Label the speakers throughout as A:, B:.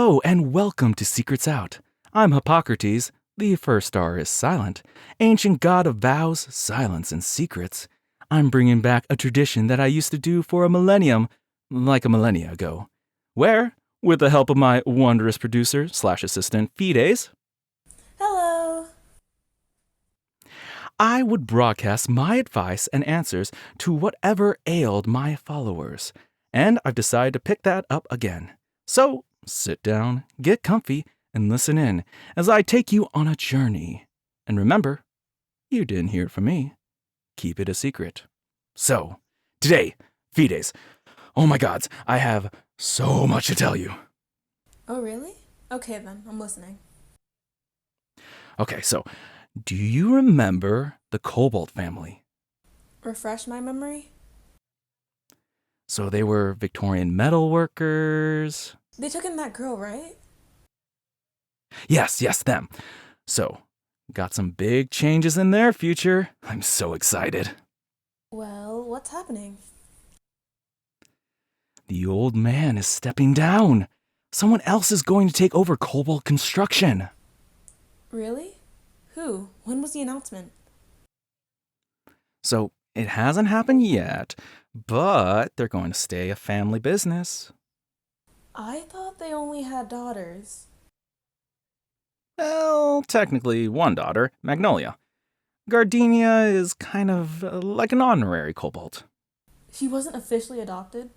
A: Hello and welcome to Secrets Out. I'm Harpocrates, the first star is silent, ancient god of vows, silence, and secrets. I'm bringing back a tradition that I used to do for a millennium, like a millennia ago, where, with the help of my wondrous producer slash assistant, Fides,
B: Hello!
A: I would broadcast my advice and answers to whatever ailed my followers. And I've decided to pick that up again. So, sit down, get comfy, and listen in as I take you on a journey. And remember, you didn't hear it from me. Keep it a secret. So, today, Fides, oh my gods, I have so much to tell you.
B: Oh, really? Okay then, I'm listening.
A: Okay, so, do you remember the Cobalt family?
B: Refresh my memory?
A: So they were Victorian metal workers.
B: They took in that girl, right?
A: Yes, them. So, got some big changes in their future. I'm so excited.
B: Well, what's happening?
A: The old man is stepping down. Someone else is going to take over Cobalt Construction.
B: Really? Who? When was the announcement?
A: So, it hasn't happened yet, but they're going to stay a family business.
B: I thought they only had daughters.
A: Well, technically one daughter, Magnolia. Gardenia is kind of like an honorary Cobalt.
B: She wasn't officially adopted?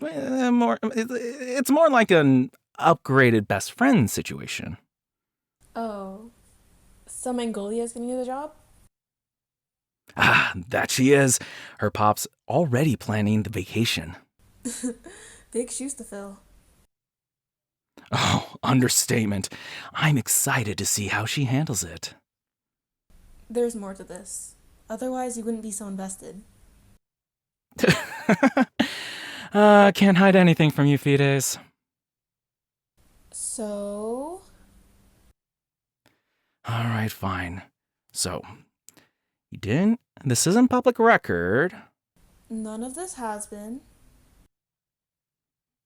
A: It's more like an upgraded best friend situation.
B: Oh. So Mangolia's getting you the job?
A: Ah, that she is. Her pop's already planning the vacation.
B: Big shoes to fill.
A: Oh, understatement. I'm excited to see how she handles it.
B: There's more to this. Otherwise, you wouldn't be so invested.
A: Can't hide anything from you, Fides.
B: So...
A: Alright, fine. So, you didn't? This isn't public record,
B: None of this has been.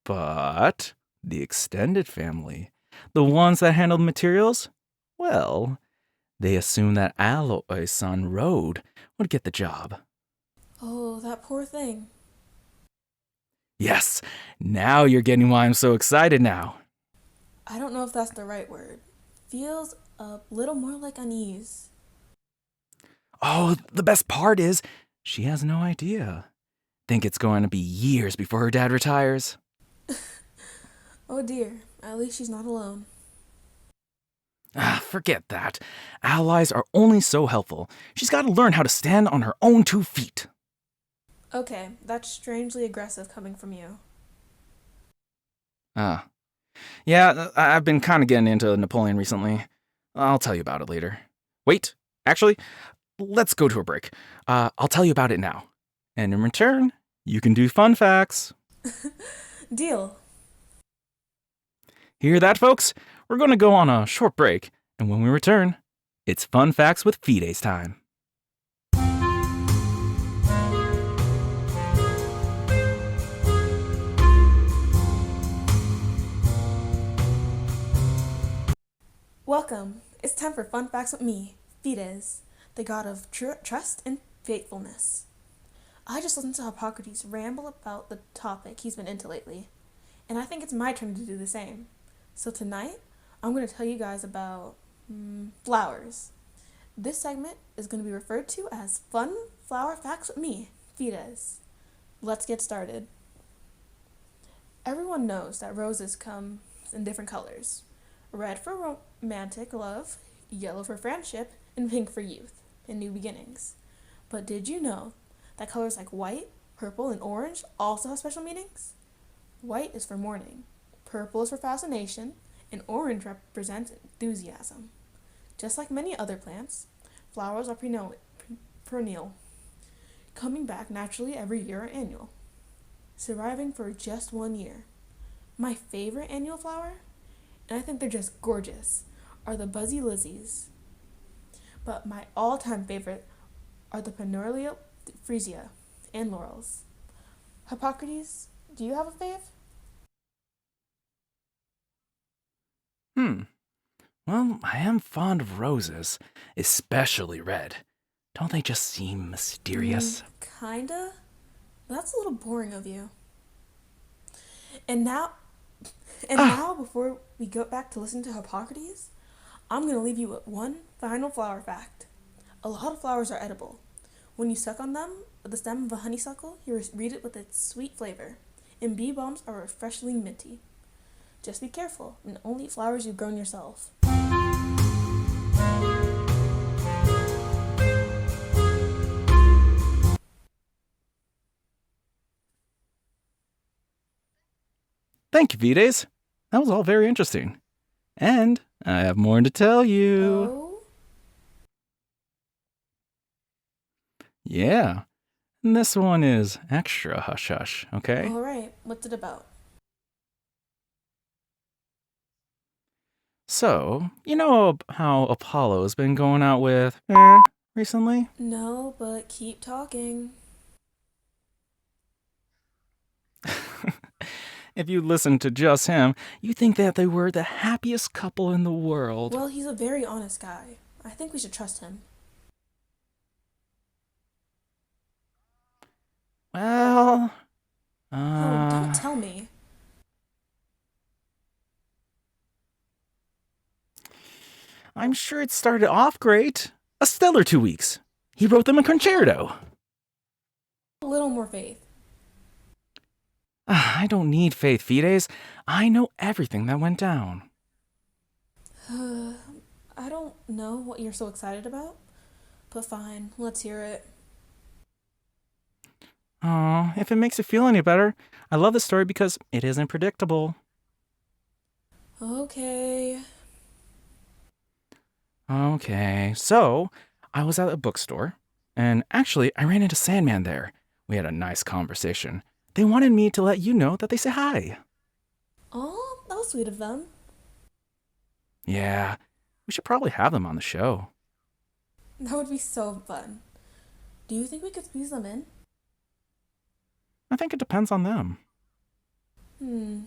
A: but the extended family, the ones that handled materials, well, they assumed that Aloy's son, Rode, would get the job.
B: Oh, that poor thing.
A: Yes, now you're getting why I'm so excited now.
B: I don't know if that's the right word. Feels a little more like unease.
A: Oh, the best part is, she has no idea. Think it's going to be years before her dad retires.
B: Oh dear, at least she's not alone.
A: Ah, forget that. Allies are only so helpful. She's got to learn how to stand on her own 2 feet.
B: Okay, that's strangely aggressive coming from you.
A: Ah. Yeah, I've been kind of getting into Napoleon recently. I'll tell you about it later. Wait, actually, let's go to a break. I'll tell you about it now. And in return, you can do fun facts.
B: Deal.
A: Hear that, folks? We're going to go on a short break, and when we return, it's fun facts with Fides time.
B: Welcome. It's time for fun facts with me, Fides, the god of trust and faithfulness. I just listened to Harpocrates ramble about the topic he's been into lately, and I think it's my turn to do the same. So tonight, I'm going to tell you guys about flowers. This segment is going to be referred to as Fun Flower Facts with me, Fides. Let's get started. Everyone knows that roses come in different colors. Red for romantic love, yellow for friendship, and pink for youth and new beginnings. But did you know that colors like white, purple, and orange also have special meanings? White is for mourning, purple is for fascination, and orange represents enthusiasm. Just like many other plants, flowers are perennial, coming back naturally every year or annual, surviving for just 1 year. My favorite annual flower, and I think they're just gorgeous, are the buzzy lizzies. But my all-time favorite are the Penorlia freesia and laurels. Hippocrates, do you have a fave?
A: Hmm. Well, I am fond of roses, especially red. Don't they just seem mysterious?
B: Kinda? That's a little boring of you. And now, and
A: Ah,
B: now, before we go back to listen to Hippocrates, I'm gonna leave you with one final flower fact. A lot of flowers are edible. When you suck on them, the stem of a honeysuckle, you read it with its sweet flavor. And bee balms are refreshingly minty. Just be careful and only eat flowers you've grown yourself.
A: thank you, Vides. That was all very interesting. And I have more to tell you.
B: Oh?
A: Yeah. And this one is extra hush hush, okay?
B: Alright, what's it about?
A: So, you know how Apollo's been going out with recently?
B: No, but keep talking.
A: If you listen to just him, you think that they were the happiest couple in the world.
B: Well, he's a very honest guy. I think we should trust him.
A: Well,
B: Oh, don't
A: uh,
B: tell me.
A: I'm sure it started off great. A stellar 2 weeks. He wrote them a concerto.
B: A little more faith.
A: I don't need faith, Fides. I know everything that went down.
B: I don't know what you're so excited about, but fine, let's hear it.
A: Oh, if it makes you feel any better, I love this story because it isn't predictable.
B: Okay.
A: Okay, so I was at a bookstore, and actually, I ran into Sandman there. We had a nice conversation. They wanted me to let you know that they say hi.
B: Oh, that was sweet of them.
A: Yeah, we should probably have them on the show.
B: That would be so fun. Do you think we could squeeze them in?
A: I think it depends on them.
B: Hmm.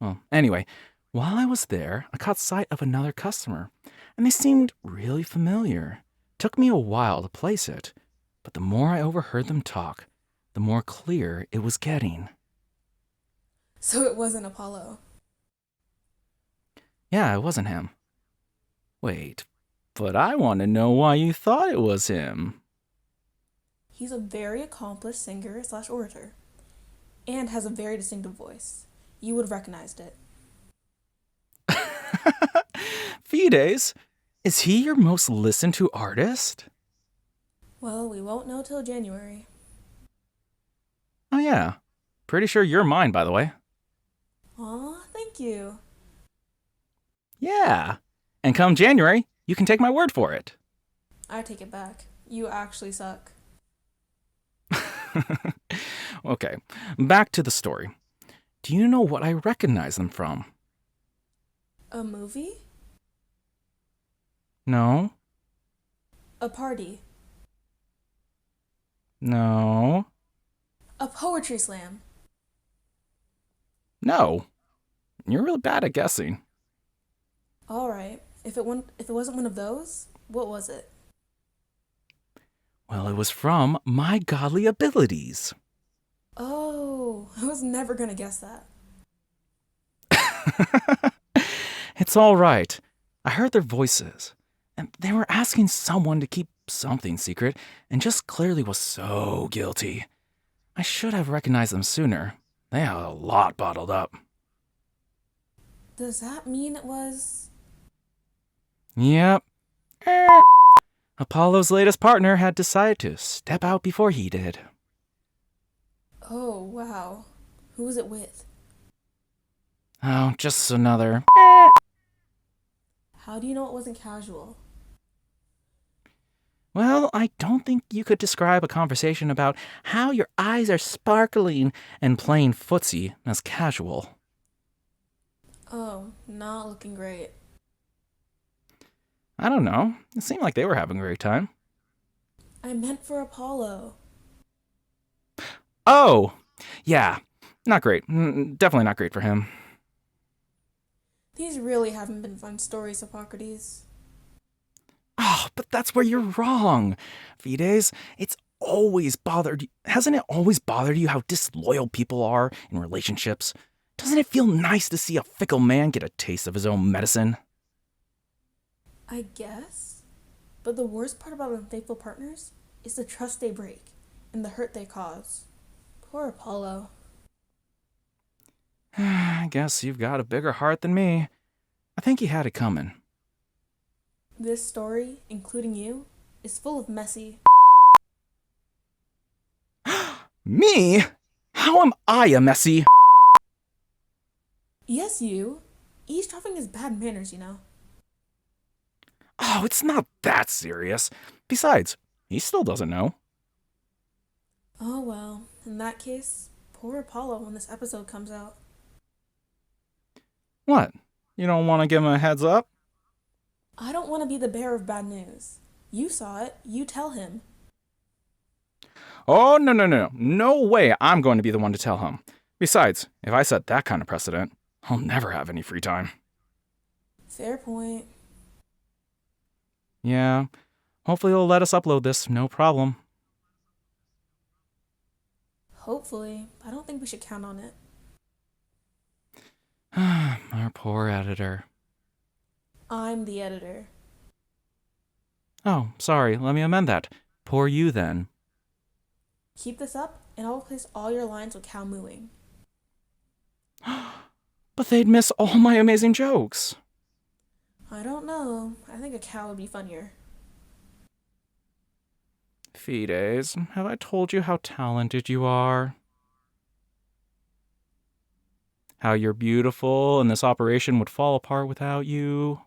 A: Well, anyway, while I was there, I caught sight of another customer, and they seemed really familiar. Took me a while to place it, but the more I overheard them talk, the more clear it was getting.
B: So it wasn't Apollo.
A: Yeah, it wasn't him. Wait, but I want to know why you thought it was him.
B: He's a very accomplished singer slash orator, and has a very distinctive voice. You would have recognized it.
A: Fides, is he your most listened to artist?
B: Well, we won't know till January.
A: Oh, yeah. Pretty sure you're mine, by the way.
B: Aw, thank you.
A: Yeah. And come January, you can take my word for it.
B: I take it back. You actually suck.
A: Okay, back to the story. Do you know what I recognize them from?
B: A movie?
A: No?
B: A party?
A: No?
B: A poetry slam?
A: No. You're really bad at guessing.
B: Alright, if it wasn't one of those, what was it?
A: Well, it was from My Godly Abilities.
B: Oh, I was never gonna guess that.
A: It's all right. I heard their voices, and they were asking someone to keep something secret, and just clearly was so guilty. I should have recognized them sooner. They had a lot bottled up.
B: Does that mean it was...
A: Yep. Apollo's latest partner had decided to step out before he did.
B: Oh, wow. Who was it with?
A: Oh, just another.
B: How do you know it wasn't casual?
A: Well, I don't think you could describe a conversation about how your eyes are sparkling and playing footsie as casual.
B: Oh, not looking great.
A: I don't know. It seemed like they were having a great time.
B: I meant for Apollo.
A: Oh, yeah. Not great. Definitely not great for him.
B: These really haven't been fun stories, Hippocrates.
A: Oh, but that's where you're wrong. Fides, hasn't it always bothered you how disloyal people are in relationships? Doesn't it feel nice to see a fickle man get a taste of his own medicine?
B: I guess. But the worst part about unfaithful partners is the trust they break and the hurt they cause. Poor Apollo.
A: I guess you've got a bigger heart than me. I think he had it coming.
B: This story, including you, is full of messy.
A: Me? How am I a messy?
B: Yes, you. Eavesdropping is bad manners, you know.
A: Oh, it's not that serious. Besides, he still doesn't know.
B: Oh well, in that case, poor Apollo when this episode comes out.
A: What? You don't want to give him a heads up?
B: I don't want to be the bearer of bad news. You saw it, you tell him.
A: Oh, no, no, no. No way I'm going to be the one to tell him. Besides, if I set that kind of precedent, I'll never have any free time.
B: Fair point.
A: Yeah, hopefully he'll let us upload this, no problem.
B: Hopefully, I don't think we should count on it.
A: Our poor editor.
B: I'm the editor.
A: Oh, sorry, let me amend that. Poor you then.
B: Keep this up, and I'll replace all your lines with cow mooing.
A: But they'd miss all my amazing jokes.
B: I don't know. I think a cow would be funnier.
A: Fides, have I told you how talented you are? How you're beautiful and this operation would fall apart without you?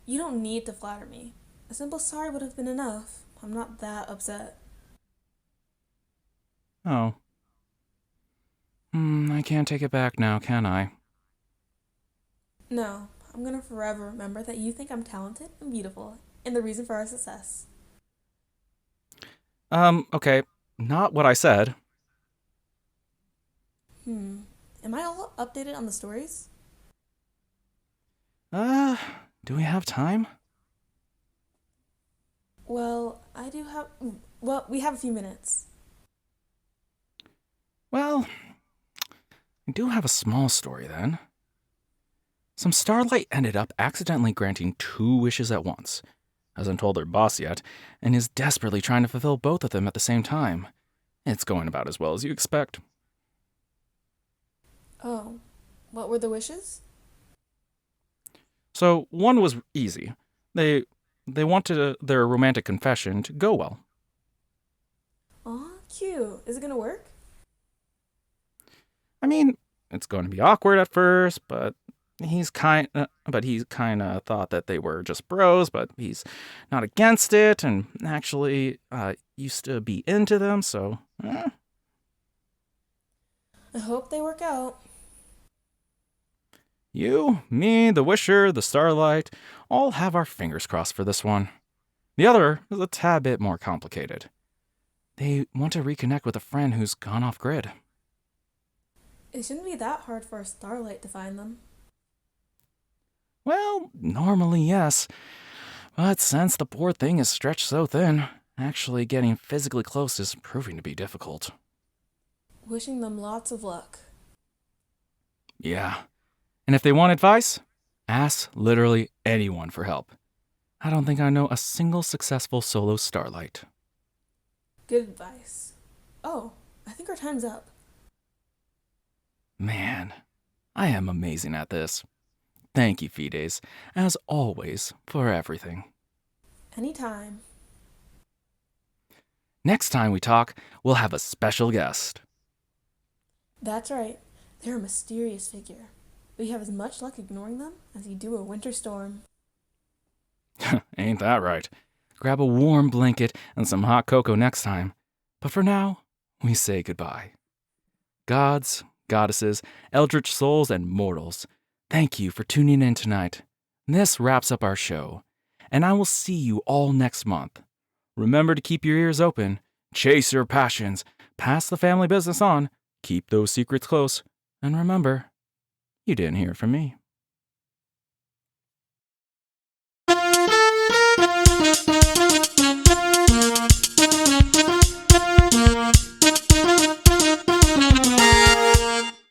B: You don't need to flatter me. A simple sorry would have been enough. I'm not that upset.
A: Oh. I can't take it back now, can I?
B: No, I'm gonna forever remember that you think I'm talented and beautiful, and the reason for our success.
A: Okay. Not what I said.
B: Am I all updated on the stories?
A: Do we have time?
B: Well, I do have. Well, we have a few minutes.
A: Well, I do have a small story then. Some starlight ended up accidentally granting 2 wishes at once. Hasn't told their boss yet, and is desperately trying to fulfill both of them at the same time. It's going about as well as you expect.
B: Oh, what were the wishes?
A: So, one was easy. They wanted their romantic confession to go well.
B: Aw, cute. Is it gonna work?
A: I mean, it's going to be awkward at first, but he's kind of thought that they were just bros, but he's not against it and actually used to be into them, so
B: I hope they work out.
A: You, me, the Wisher, the Starlight, all have our fingers crossed for this one. The other is a tad bit more complicated. They want to reconnect with a friend who's gone off grid.
B: It shouldn't be that hard for a starlight to find them.
A: Well, normally yes, but since the poor thing is stretched so thin, actually getting physically close is proving to be difficult.
B: Wishing them lots of luck.
A: Yeah. And if they want advice, ask literally anyone for help. I don't think I know a single successful solo starlight.
B: Good advice. Oh, I think our time's up.
A: Man, I am amazing at this. Thank you, Fides, as always, for everything.
B: Anytime.
A: Next time we talk, we'll have a special guest.
B: That's right. They're a mysterious figure. But you have as much luck ignoring them as you do a winter storm.
A: Ain't that right? Grab a warm blanket and some hot cocoa next time. But for now, we say goodbye. Gods, goddesses, eldritch souls, and mortals, thank you for tuning in tonight. This wraps up our show, and I will see you all next month. Remember to keep your ears open, chase your passions, pass the family business on, keep those secrets close, and remember, You didn't hear from me.